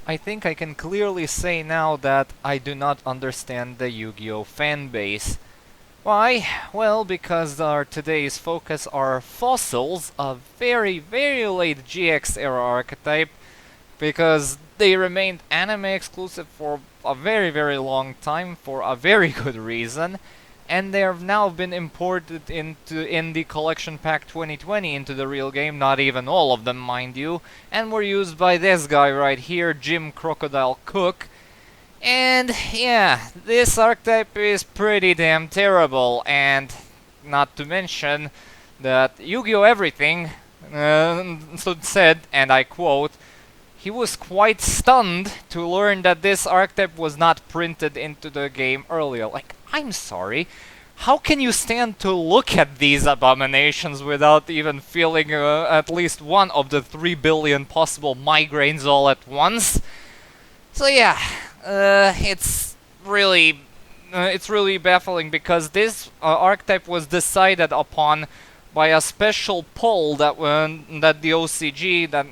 I think I can clearly say now that I do not understand the Yu-Gi-Oh fan base. Why? Well, because our today's focus are fossils, a very, very late GX era archetype, because they remained anime exclusive for a very, very long time for a very good reason, and they have now been imported in the collection pack 2020 into the real game, not even all of them, mind you, and were used by this guy right here, Jim Crocodile Cook. And yeah, this archetype is pretty damn terrible, and not to mention that Yu-Gi-Oh! Everything said, and I quote, he was quite stunned to learn that this archetype was not printed into the game earlier. Like, I'm sorry, how can you stand to look at these abominations without even feeling at least one of the 3 billion possible migraines all at once? So yeah, it's really baffling because this archetype was decided upon by a special poll that the OCG, that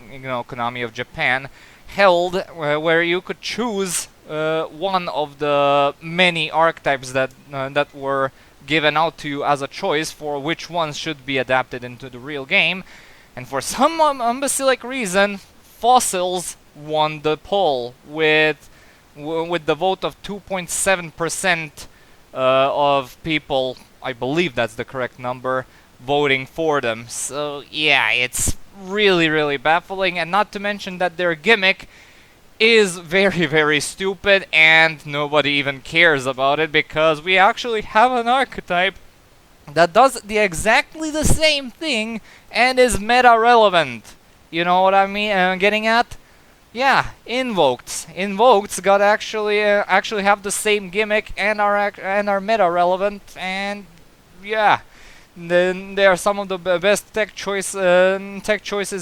Konami of Japan, held, where you could choose one of the many archetypes that were given out to you as a choice for which ones should be adapted into the real game, and for some imbecilic reason, fossils won the poll with the vote of 2.7% of people. I believe that's the correct number, voting for them. So yeah, it's really, really baffling, and not to mention that their gimmick is very, very stupid, and nobody even cares about it because we actually have an archetype that does exactly the same thing and is meta relevant. You know what I mean? Getting at? Yeah, invoked. Invoked got actually have the same gimmick and are meta relevant, and yeah, then they are some of the best tech choices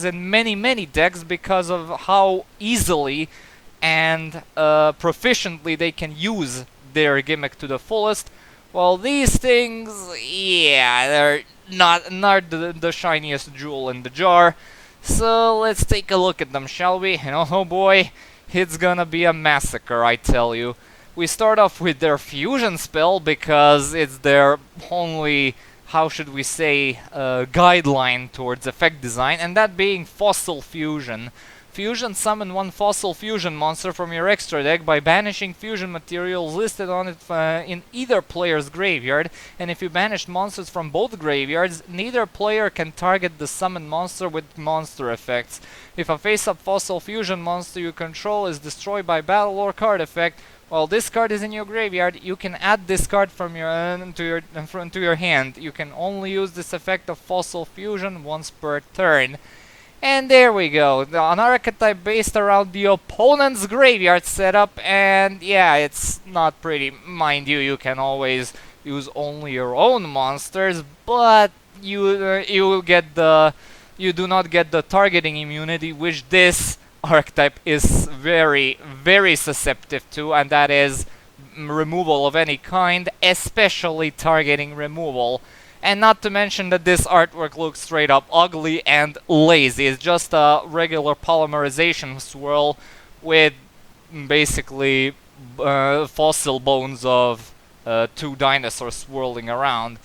in many decks because of how easily and proficiently they can use their gimmick to the fullest. Well, these things, yeah, they're not the shiniest jewel in the jar. So let's take a look at them, shall we? And oh boy, it's gonna be a massacre, I tell you. We start off with their fusion spell because it's their only, how should we say, guideline towards effect design, and that being Fossil Fusion. Fusion summon one Fossil Fusion monster from your extra deck by banishing fusion materials listed on it in either player's graveyard, and if you banish monsters from both graveyards, neither player can target the summoned monster with monster effects. If a face-up Fossil Fusion monster you control is destroyed by battle or card effect, while this card is in your graveyard, you can add this card from to your hand. You can only use this effect of Fossil Fusion once per turn. And there we go, an archetype based around the opponent's graveyard setup, and yeah, it's not pretty. Mind you, you can always use only your own monsters, but you do not get the targeting immunity, which this archetype is very, very susceptible to, and that is removal of any kind, especially targeting removal. And not to mention that this artwork looks straight up ugly and lazy. It's just a regular polymerization swirl with basically fossil bones of 2 dinosaurs swirling around.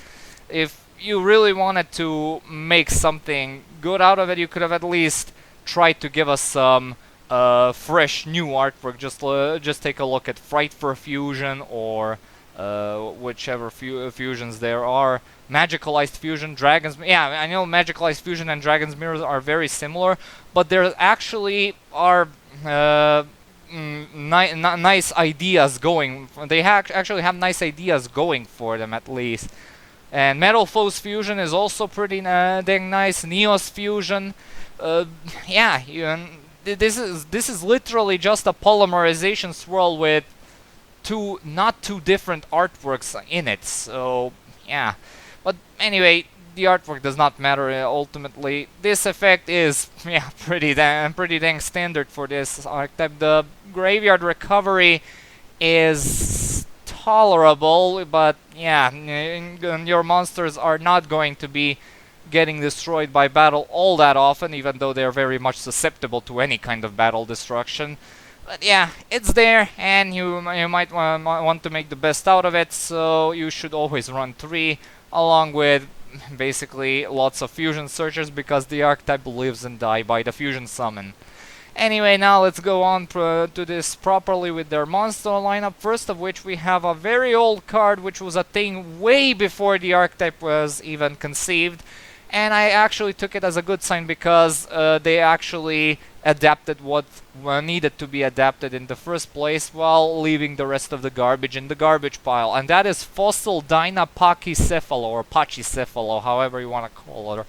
If you really wanted to make something good out of it, you could have at least tried to give us some fresh new artwork. Just take a look at Fright for Fusion or whichever fusions there are. Magicalized Fusion, Dragon's... Yeah, I know Magicalized Fusion and Dragon's Mirrors are very similar, but there actually are nice ideas going... They actually have nice ideas going for them, at least. And Metal Foes Fusion is also pretty dang nice. Neos Fusion... yeah, this is literally just a polymerization swirl with not two different artworks in it, so yeah. But anyway, the artwork does not matter ultimately. This effect is pretty dang standard for this archetype. The graveyard recovery is tolerable, but yeah, your monsters are not going to be getting destroyed by battle all that often, even though they're very much susceptible to any kind of battle destruction. But yeah, it's there, and you might want to make the best out of it, so you should always run 3, along with basically lots of fusion searchers, because the archetype lives and die by the fusion summon. Anyway, now let's go on to this properly with their monster lineup. First of which we have a very old card, which was a thing way before the archetype was even conceived. And I actually took it as a good sign, because they actually adapted what needed to be adapted in the first place, while leaving the rest of the garbage in the garbage pile. And that is Fossil Dinah Pachycephalo, or Pachycephalo, however you want to call her.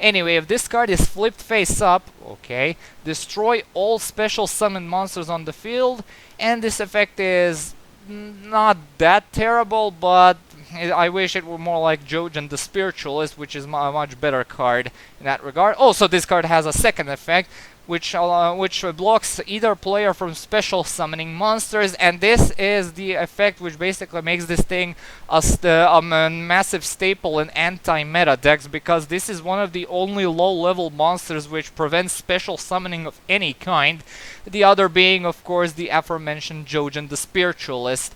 Anyway, if this card is flipped face up, okay, destroy all special summon monsters on the field, and this effect is not that terrible, but I wish it were more like Jojen the Spiritualist, which is a much better card in that regard. Also, this card has a second effect, which blocks either player from special summoning monsters, and this is the effect which basically makes this thing a massive staple in anti-meta decks, because this is one of the only low-level monsters which prevents special summoning of any kind, the other being, of course, the aforementioned Jojen the Spiritualist.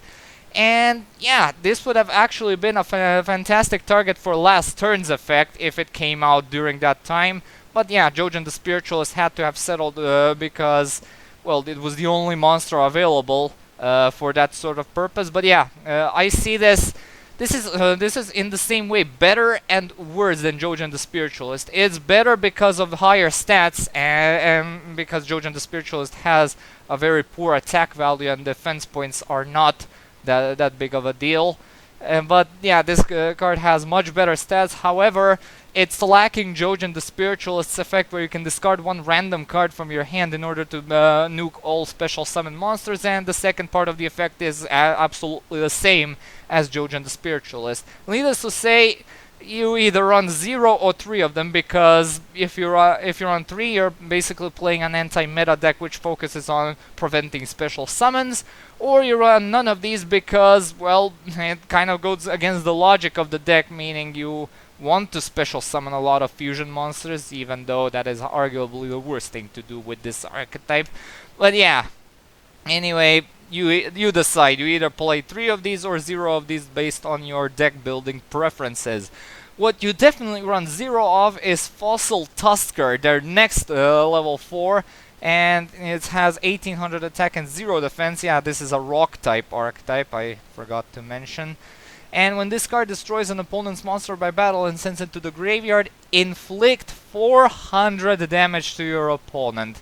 And yeah, this would have actually been a fantastic target for last turn's effect if it came out during that time. But yeah, Jojen the Spiritualist had to have settled because, well, it was the only monster available for that sort of purpose. But yeah, I see this. This is in the same way better and worse than Jojen the Spiritualist. It's better because of higher stats, and because Jojen the Spiritualist has a very poor attack value and defense points are not that big of a deal. But yeah, this card has much better stats. However, it's lacking Jojen the Spiritualist's effect, where you can discard one random card from your hand in order to nuke all special summon monsters, and the second part of the effect is absolutely the same as Jojen the Spiritualist. Needless to say, you either run 0 or 3 of them, because if you're on 3, you're basically playing an anti-meta deck which focuses on preventing special summons, or you run none of these because, well, it kind of goes against the logic of the deck, meaning you want to special summon a lot of fusion monsters, even though that is arguably the worst thing to do with this archetype. But yeah, anyway, you decide. You either play 3 of these or 0 of these based on your deck building preferences. What you definitely run 0 of is Fossil Tusker, their next level 4, and it has 1800 attack and 0 defense. Yeah, this is a rock type archetype, I forgot to mention. And when this card destroys an opponent's monster by battle and sends it to the graveyard, inflict 400 damage to your opponent.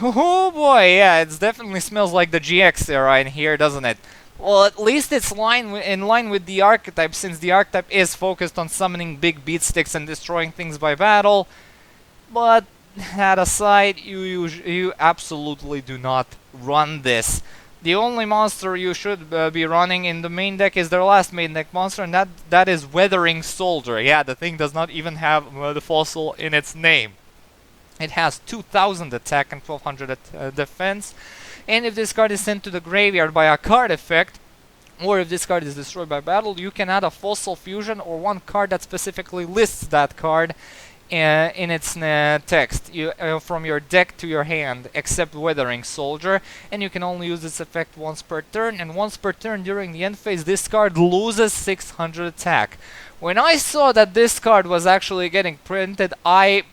Oh boy, yeah, it definitely smells like the GX era in here, doesn't it? Well, at least it's in line with the archetype, since the archetype is focused on summoning big beatsticks and destroying things by battle. But that aside, you absolutely do not run this. The only monster you should be running in the main deck is their last main deck monster, and that is Weathering Soldier. Yeah, the thing does not even have the fossil in its name. It has 2000 attack and 1200 defense, and if this card is sent to the graveyard by a card effect, or if this card is destroyed by battle, you can add a fossil fusion or one card that specifically lists that card in its text from your deck to your hand, except Weathering Soldier, and you can only use this effect once per turn, and once per turn during the end phase this card loses 600 attack. When I saw that this card was actually getting printed, I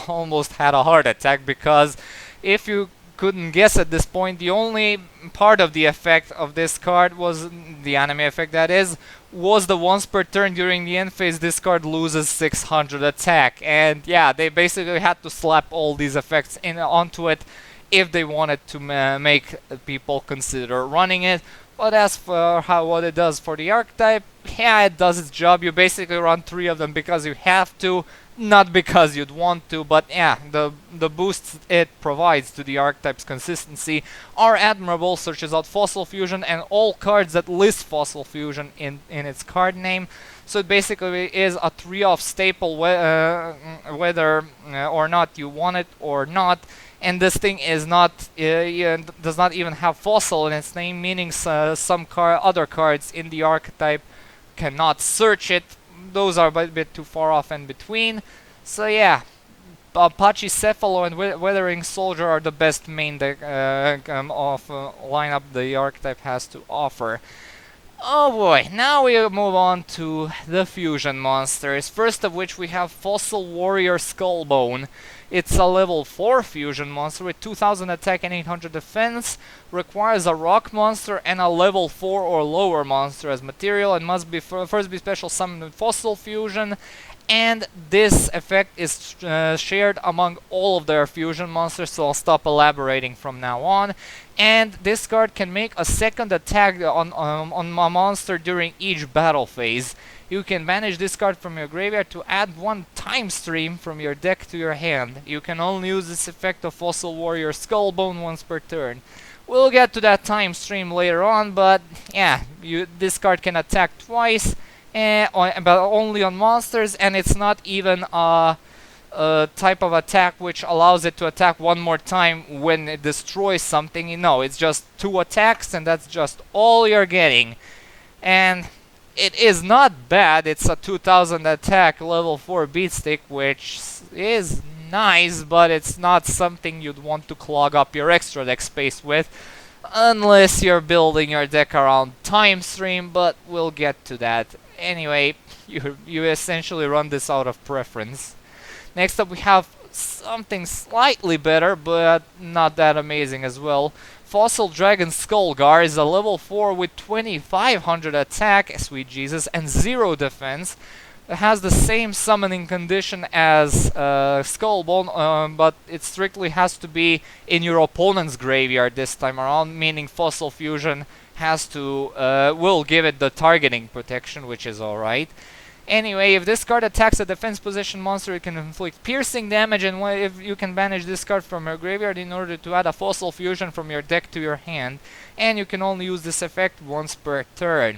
almost had a heart attack, because if you couldn't guess at this point, the only part of the effect of this card was the anime effect, that is, was the once per turn during the end phase this card loses 600 attack. And yeah, they basically had to slap all these effects onto it if they wanted to make people consider running it. But as for what it does for the archetype, yeah, it does its job. You basically run 3 of them because you have to, not because you'd want to. But yeah, the boosts it provides to the archetype's consistency are admirable, such as Fossil Fusion and all cards that list Fossil Fusion in its card name. So it basically is a 3-off staple, whether or not you want it or not. And this thing is not does not even have fossil in its name, meaning some other cards in the archetype cannot search it. Those are a bit too far off in between. So yeah, Pachycephalo and Weathering Soldier are the best main deck of lineup the archetype has to offer. Oh boy, now we move on to the fusion monsters, first of which we have Fossil Warrior Skullbone. It's a level 4 fusion monster with 2000 attack and 800 defense, requires a rock monster and a level 4 or lower monster as material, and must be first be special summoned with Fossil Fusion, and this effect is shared among all of their fusion monsters, so I'll stop elaborating from now on. And this card can make a second attack on a monster during each battle phase. You can banish this card from your graveyard to add one Timestream from your deck to your hand. You can only use this effect of Fossil Warrior Skullbone once per turn. We'll get to that Timestream later on, but yeah, this card can attack twice, but only on monsters, and it's not even a type of attack which allows it to attack one more time when it destroys something. No, it's just 2 attacks, and that's just all you're getting. And it is not bad. It's a 2000 attack level 4 beatstick, which is nice, but it's not something you'd want to clog up your extra deck space with, unless you're building your deck around Timestream, but we'll get to that. Anyway, you essentially run this out of preference. Next up we have something slightly better, but not that amazing as well. Fossil Dragon Skullgar is a level 4 with 2500 attack, sweet Jesus, and 0 defense. It has the same summoning condition as Skullbone, but it strictly has to be in your opponent's graveyard this time around, meaning Fossil Fusion has to will give it the targeting protection, which is alright. Anyway, if this card attacks a defense position monster, it can inflict piercing damage, and if you can banish this card from your graveyard in order to add a Fossil Fusion from your deck to your hand, and you can only use this effect once per turn.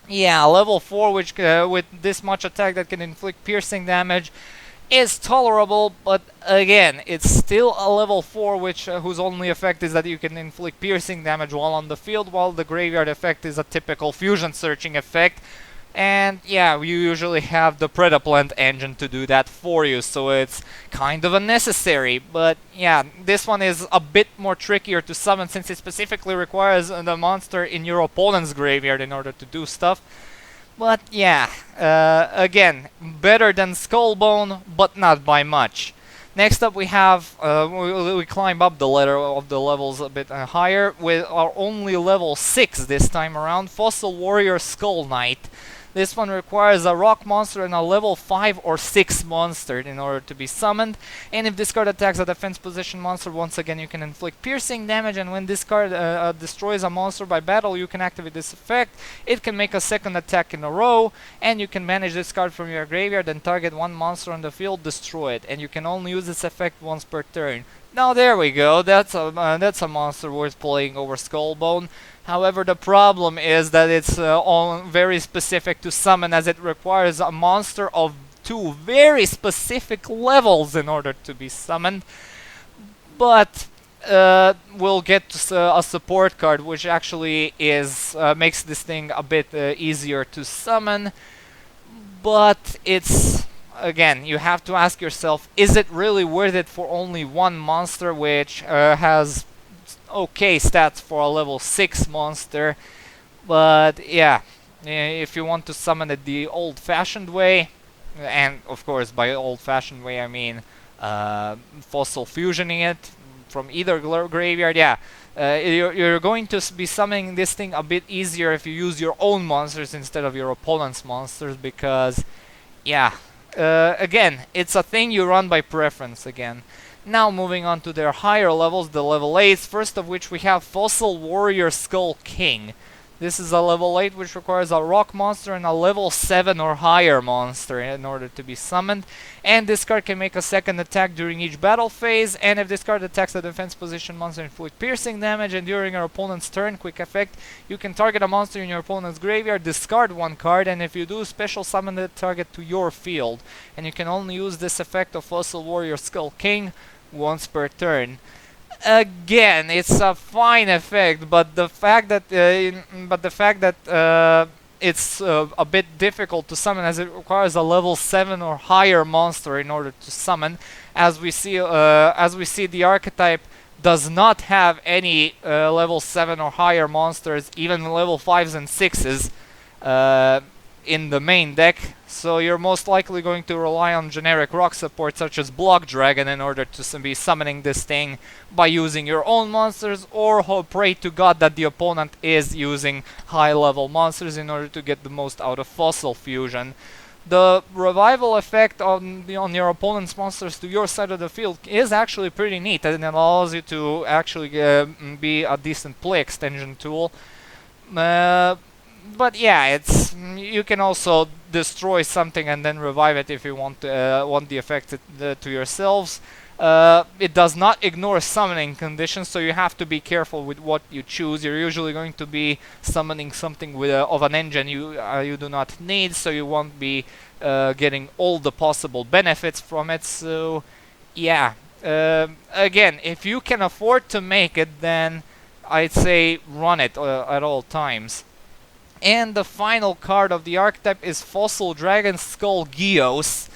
Yeah, level 4, which with this much attack that can inflict piercing damage, is tolerable, but again, it's still a level 4 which whose only effect is that you can inflict piercing damage while on the field, while the graveyard effect is a typical fusion searching effect. And yeah, you usually have the Predaplant engine to do that for you, so it's kind of unnecessary. But yeah, this one is a bit more trickier to summon since it specifically requires the monster in your opponent's graveyard in order to do stuff. But yeah, again, better than Skullbone, but not by much. Next up we have, we climb up the ladder of the levels a bit higher with our only level 6 this time around, Fossil Warrior Skull Knight. This one requires a rock monster and a level 5 or 6 monster in order to be summoned. And if this card attacks a defense position monster, once again you can inflict piercing damage. And when this card destroys a monster by battle, you can activate this effect. It can make a second attack in a row. And you can manage this card from your graveyard and target one monster on the field, destroy it. And you can only use this effect once per turn. Now there we go, that's a monster worth playing over Skullbone. However, the problem is that it's all very specific to summon, as it requires a monster of 2 very specific levels in order to be summoned. But we'll get to a support card, which actually is makes this thing a bit easier to summon. But it's, again, you have to ask yourself, is it really worth it for only one monster, which has okay stats for a level 6 monster? But yeah, if you want to summon it the old-fashioned way, and of course by old-fashioned way I mean fossil fusioning it from either graveyard, yeah, you're going to be summoning this thing a bit easier if you use your own monsters instead of your opponent's monsters, because yeah, again, it's a thing you run by preference again. Now moving on to their higher levels, the level 8s, first of which we have Fossil Warrior Skull King. This is a level 8 which requires a rock monster and a level 7 or higher monster in order to be summoned. And this card can make a second attack during each battle phase, and if this card attacks a defense position monster, inflict piercing damage, and during your opponent's turn, quick effect, you can target a monster in your opponent's graveyard, discard one card, and if you do, special summon the target to your field. And you can only use this effect of Fossil Warrior Skull King once per turn. Again, it's a fine effect, but the fact that it's a bit difficult to summon, as it requires a level 7 or higher monster in order to summon, As we see, the archetype does not have any level 7 or higher monsters, even level 5s and 6s, in the main deck, so you're most likely going to rely on generic rock support such as Block Dragon in order to be summoning this thing by using your own monsters, or pray to God that the opponent is using high level monsters in order to get the most out of Fossil Fusion. The revival effect on your opponent's monsters to your side of the field is actually pretty neat, and it allows you to actually be a decent play extension tool. But yeah, you can also destroy something and then revive it if you want the effect to yourselves. It does not ignore summoning conditions, so you have to be careful with what you choose. You're usually going to be summoning something with of an engine you do not need, so you won't be getting all the possible benefits from it. So yeah, again, if you can afford to make it, then I'd say run it at all times. And the final card of the archetype is Fossil Dragon Skull Gios,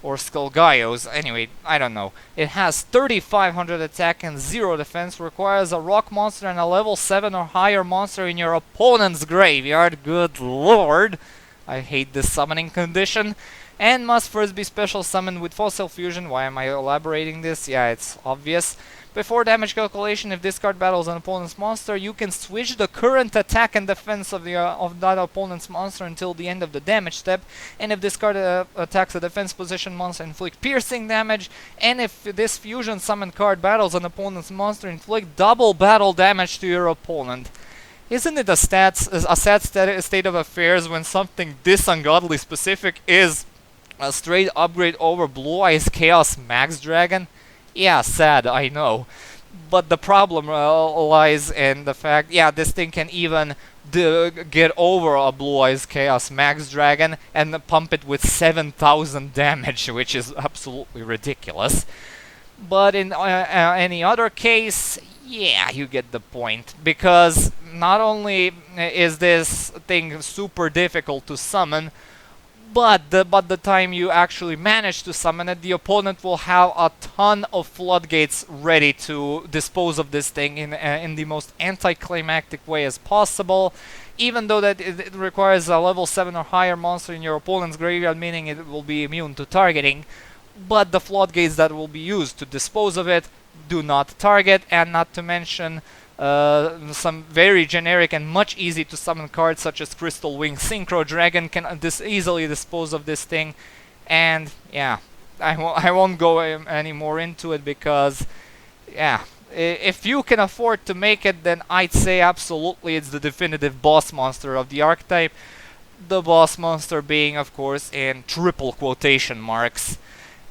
or Skull Gios, anyway, I don't know. It has 3500 attack and 0 defense, requires a rock monster and a level 7 or higher monster in your opponent's graveyard. Good lord, I hate this summoning condition. And must first be special summoned with Fossil Fusion. Why am I elaborating this? Yeah, it's obvious. Before damage calculation, if this card battles an opponent's monster, you can switch the current attack and defense of that opponent's monster until the end of the damage step. And if this card attacks a defense position monster, inflict piercing damage. And if this fusion summoned card battles an opponent's monster, inflict double battle damage to your opponent. Isn't it a sad state of affairs when something this ungodly specific is a straight upgrade over Blue Eyes Chaos Max Dragon? Yeah, sad, I know. But the problem lies in the fact, yeah, this thing can even get over a Blue Eyes Chaos Max Dragon and pump it with 7000 damage, which is absolutely ridiculous. But in any other case, yeah, you get the point. Because not only is this thing super difficult to summon, but the time you actually manage to summon it, the opponent will have a ton of floodgates ready to dispose of this thing in the most anticlimactic way as possible. Even though that it requires a level 7 or higher monster in your opponent's graveyard, meaning it will be immune to targeting. But the floodgates that will be used to dispose of it do not target, and not to mention some very generic and much easy to summon cards such as Crystal Wing Synchro Dragon can easily dispose of this thing. And yeah, I won't go any more into it because, yeah, if you can afford to make it, then I'd say absolutely it's the definitive boss monster of the archetype. The boss monster being, of course, in triple quotation marks.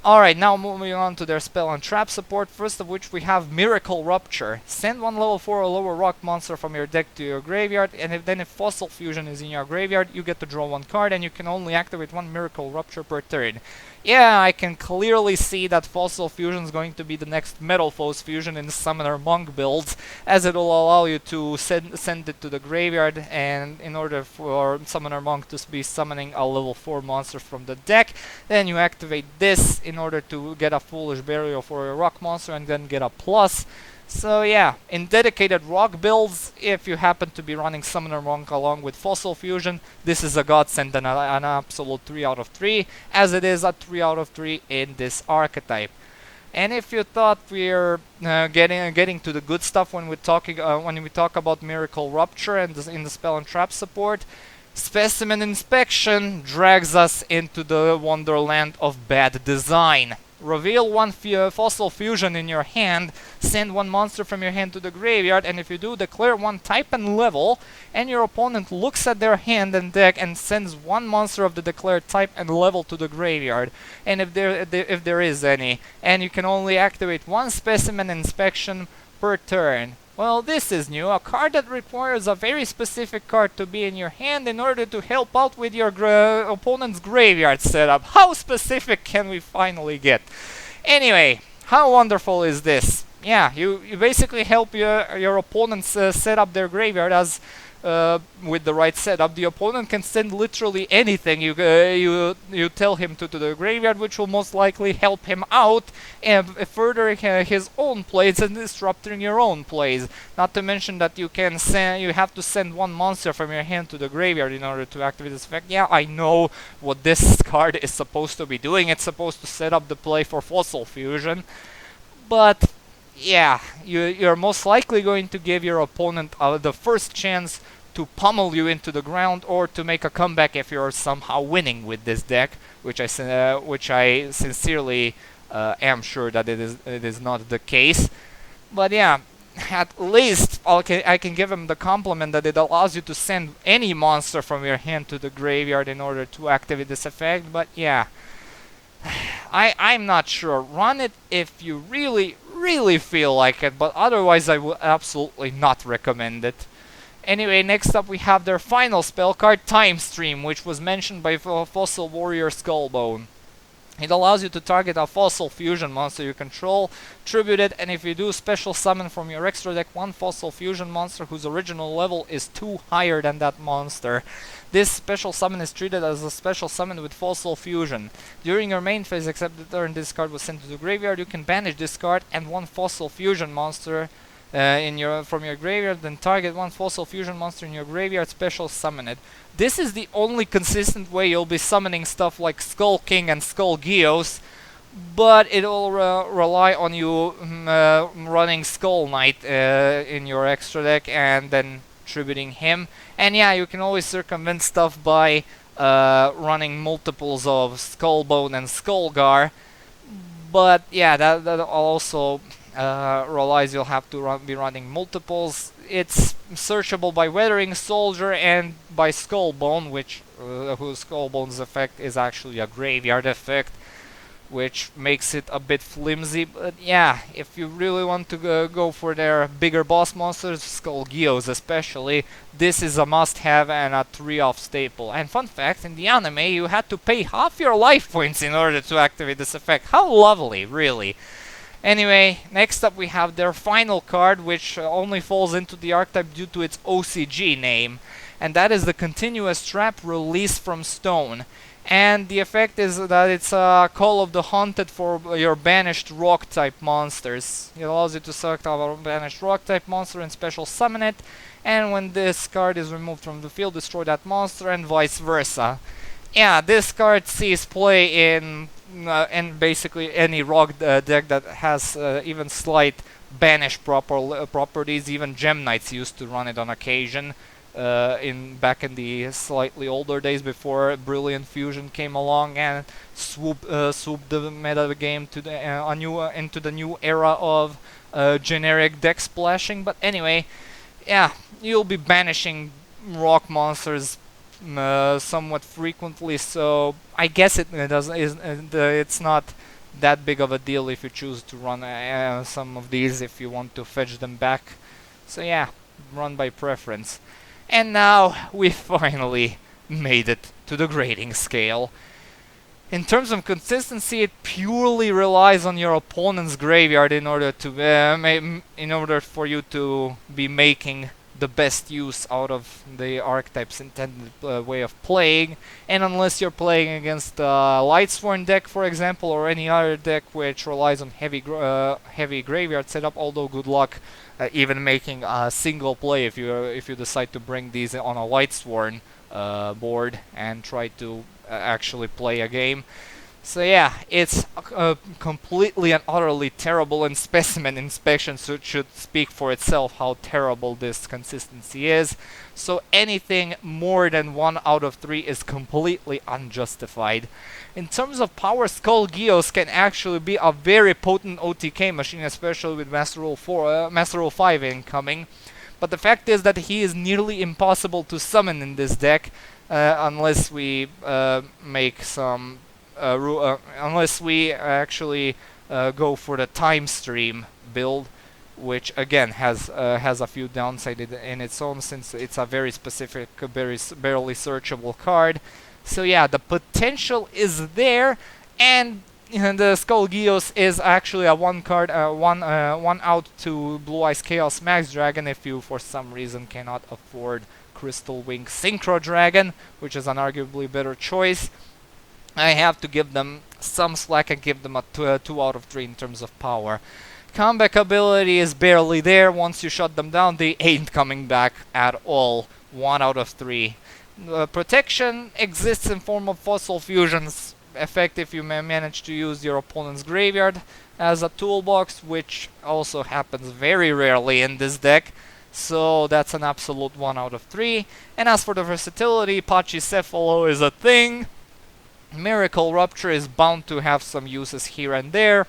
Alright, now moving on to their spell and trap support, first of which we have Miracle Rupture. Send one level 4 or lower rock monster from your deck to your graveyard, and if Fossil Fusion is in your graveyard, you get to draw one card, and you can only activate one Miracle Rupture per turn. Yeah, I can clearly see that Fossil Fusion is going to be the next Metal Foes Fusion in Summoner Monk builds, as it will allow you to send it to the graveyard, and in order for Summoner Monk to be summoning a level 4 monster from the deck, then you activate this in order to get a Foolish Burial for your rock monster and then get a plus. So yeah, in dedicated rock builds, if you happen to be running Summoner Monk along with Fossil Fusion, this is a godsend and an absolute 3 out of 3, as it is a 3 out of 3 in this archetype. And if you thought we're getting to the good stuff when we talk about Miracle Rupture and in the spell and trap support, Specimen Inspection drags us into the wonderland of bad design. Reveal one Fossil Fusion in your hand, send one monster from your hand to the graveyard, and if you do, declare one type and level, and your opponent looks at their hand and deck and sends one monster of the declared type and level to the graveyard, and if there is any, and you can only activate one Specimen Inspection per turn. Well, this is new, a card that requires a very specific card to be in your hand in order to help out with your opponent's graveyard setup. How specific can we finally get? Anyway, how wonderful is this? yeah, you basically help your opponents set up their graveyard as with the right setup. The opponent can send literally anything you tell him to the graveyard, which will most likely help him out and furthering his own plays and disrupting your own plays. Not to mention that you have to send one monster from your hand to the graveyard in order to activate this effect. Yeah, I know what this card is supposed to be doing. It's supposed to set up the play for Fossil Fusion, but yeah, you're most likely going to give your opponent the first chance to pummel you into the ground or to make a comeback if you're somehow winning with this deck, which I sincerely am sure that it is not the case. But yeah, at least I can give him the compliment that it allows you to send any monster from your hand to the graveyard in order to activate this effect. But yeah, I'm not sure. Run it if you really feel like it, but otherwise I would absolutely not recommend it. Anyway, next up we have their final spell card, Timestream, which was mentioned by Fossil Warrior Skullbone. It allows you to target a Fossil Fusion monster you control, tribute it, and if you do, special summon from your extra deck one Fossil Fusion monster whose original level is 2 higher than that monster. This special summon is treated as a special summon with Fossil Fusion. During your main phase, except the turn this card was sent to the graveyard, you can banish this card and one Fossil Fusion monster from your graveyard, then target one Fossil Fusion monster in your graveyard, special summon it. This is the only consistent way you'll be summoning stuff like Skull King and Skull Geos, but it'll rely on you running Skull Knight in your extra deck and then tributing him. And yeah, you can always circumvent stuff by running multiples of Skullbone and Skullgar, but yeah, that also relies you'll have to be running multiples. It's searchable by Weathering Soldier and by Skullbone, whose Skullbone's effect is actually a graveyard effect, which makes it a bit flimsy. But yeah, if you really want to go for their bigger boss monsters, Skull Geos especially, this is a must-have and a 3-off staple. And fun fact, in the anime you had to pay half your life points in order to activate this effect. How lovely, really. Anyway, next up we have their final card, which only falls into the archetype due to its OCG name, and that is the Continuous Trap Release from Stone. And the effect is that it's a Call of the Haunted for your banished rock-type monsters. It allows you to select a banished rock-type monster and special summon it, and when this card is removed from the field, destroy that monster, and vice versa. Yeah, this card sees play in basically any rock deck that has even slight banish properties. Even Gem Knights used to run it on occasion back in the slightly older days before Brilliant Fusion came along and swooped the meta game to into the new era of generic deck splashing. But anyway, yeah, you'll be banishing rock monsters somewhat frequently, so I guess it's not that big of a deal if you choose to run some of these if you want to fetch them back. So yeah, run by preference. And now we finally made it to the grading scale. In terms of consistency, it purely relies on your opponent's graveyard in order for you to be making the best use out of the archetype's intended way of playing. And unless you're playing against a Lightsworn deck, for example, or any other deck which relies on heavy graveyard setup, although good luck even making a single play if you decide to bring these on a Lightsworn board and try to actually play a game. So yeah, it's completely and utterly terrible, and Specimen Inspection should speak for itself how terrible this consistency is. So anything more than 1 out of 3 is completely unjustified. In terms of power, Skull Geos can actually be a very potent OTK machine, especially with Master Rule 5 incoming. But the fact is that he is nearly impossible to summon in this deck unless we make some unless we actually go for the Timestream build, which again has a few downsides in its own, since it's a very specific, barely searchable card. So yeah, the potential is there, and and the Skull Geos is actually a one card, one out to Blue Eyes Chaos Max Dragon if you for some reason cannot afford Crystal Wing Synchro Dragon, which is an arguably better choice. I have to give them some slack and give them a 2 out of 3 in terms of power. Comeback ability is barely there. Once you shut them down, they ain't coming back at all. 1 out of 3. Protection exists in form of Fossil Fusions, effective if you manage to use your opponent's graveyard as a toolbox, which also happens very rarely in this deck. So that's an absolute 1 out of 3. And as for the versatility, Pachycephalo is a thing. Miracle Rupture is bound to have some uses here and there.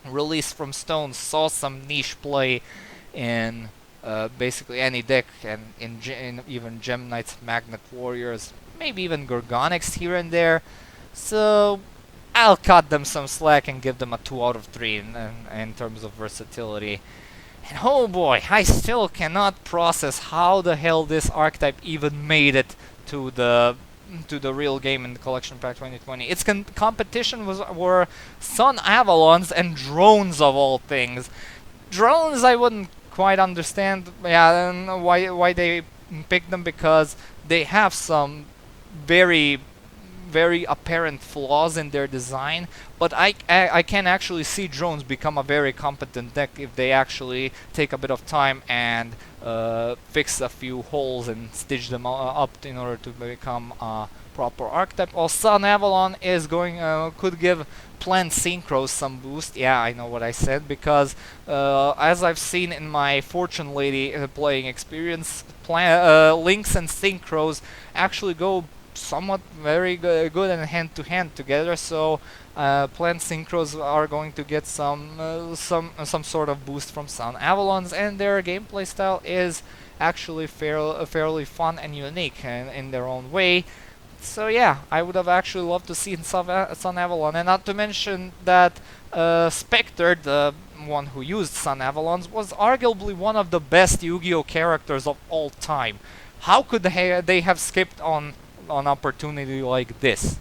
Release from Stone saw some niche play in basically any deck, and in even Gem Knights, Magnet Warriors, maybe even Gorgonix here and there. So I'll cut them some slack and give them a 2 out of 3 in terms of versatility. And oh boy, I still cannot process how the hell this archetype even made it to the real game in the Collection Pack 2020. Its competition were Sun Avalons and drones of all things. Drones I wouldn't quite understand, yeah, and why they picked them, because they have some very apparent flaws in their design, but I can actually see drones become a very competent deck if they actually take a bit of time and fix a few holes and stitch them up in order to become a proper archetype. While Sun Avalon is could give Plant Synchros some boost. Yeah, I know what I said, because as I've seen in my Fortune Lady playing experience, Links and Synchros actually go somewhat very good and hand to hand together. So Plant Synchros are going to get some sort of boost from Sun Avalons, and their gameplay style is actually fairly fun and unique in their own way. So yeah, I would have actually loved to see Sun Avalon, and not to mention that Spectre, the one who used Sun Avalons, was arguably one of the best Yu-Gi-Oh characters of all time. How could they have skipped on an opportunity like this?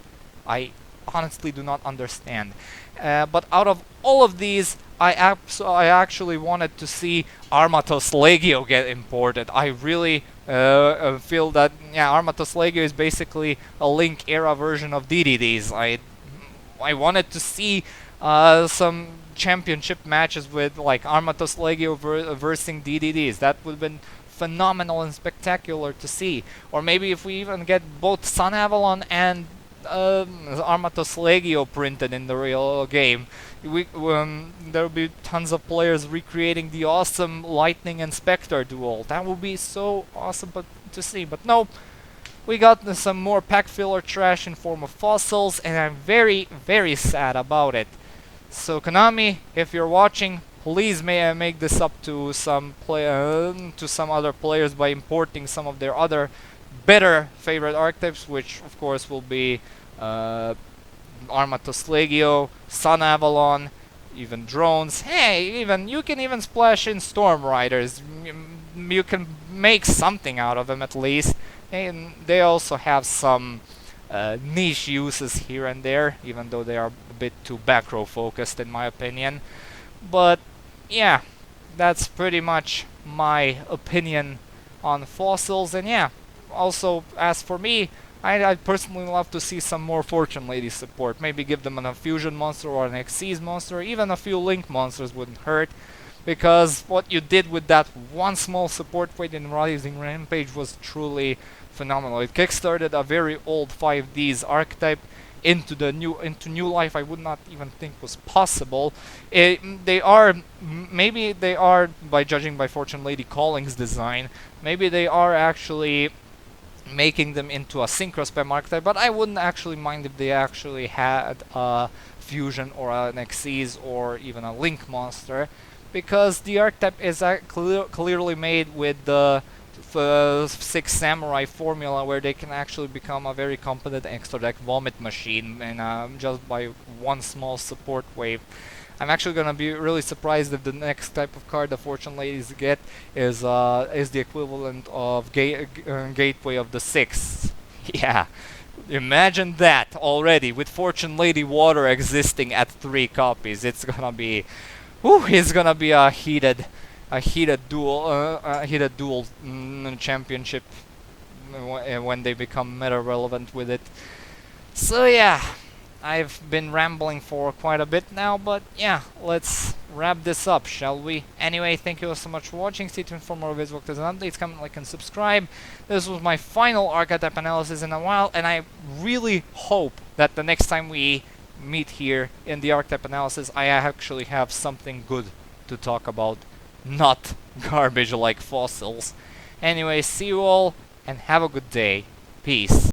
I honestly do not understand. But out of all of these, I actually wanted to see Armatos Legio get imported. I really feel that, yeah, Armatos Legio is basically a Link era version of DDDs. I wanted to see some championship matches with like Armatos Legio versing DDDs. That would have been phenomenal and spectacular to see. Or maybe if we even get both Sun Avalon and Armatos Legio printed in the real game, there will be tons of players recreating the awesome Lightning and Spectre duel. That would be so awesome to see. But no, we got some more pack filler trash in form of fossils, and I'm very, very sad about it. So Konami, if you're watching, please make this up to some other players by importing some of their other better favorite archetypes, which of course will be Armatos Legio, Sun Avalon, even drones. Hey, you can even splash in Storm Riders. You can make something out of them at least. And they also have some niche uses here and there, even though they are a bit too back row focused in my opinion. But yeah, that's pretty much my opinion on fossils. And yeah, also as for me, I'd personally love to see some more Fortune Lady support. Maybe give them a fusion monster or an Xyz monster, even a few Link monsters wouldn't hurt. Because what you did with that one small support weight in Rising Rampage was truly phenomenal. It kickstarted a very old 5Ds archetype into new life. I would not even think was possible. Maybe they are, by judging by Fortune Lady Calling's design, maybe they are actually making them into a synchro spam archetype, but I wouldn't actually mind if they actually had a fusion or an Xyz or even a Link monster, because the archetype is clearly made with the 6 Samurai formula, where they can actually become a very competent extra deck vomit machine, and just by one small support wave. I'm actually gonna be really surprised if the next type of card the Fortune Ladies get is the equivalent of Gateway of the 6. Yeah, Imagine that already, with Fortune Lady Water existing at 3 copies. It's gonna be, whew, it's gonna be a heated duel championship when they become meta relevant with it. So yeah, I've been rambling for quite a bit now, but yeah, let's wrap this up, shall we? Anyway, thank you all so much for watching. Stay tuned for more videos, and updates. Comment, like, and subscribe. This was my final archetype analysis in a while, and I really hope that the next time we meet here in the archetype analysis, I actually have something good to talk about, not garbage like fossils. Anyway, see you all, and have a good day. Peace.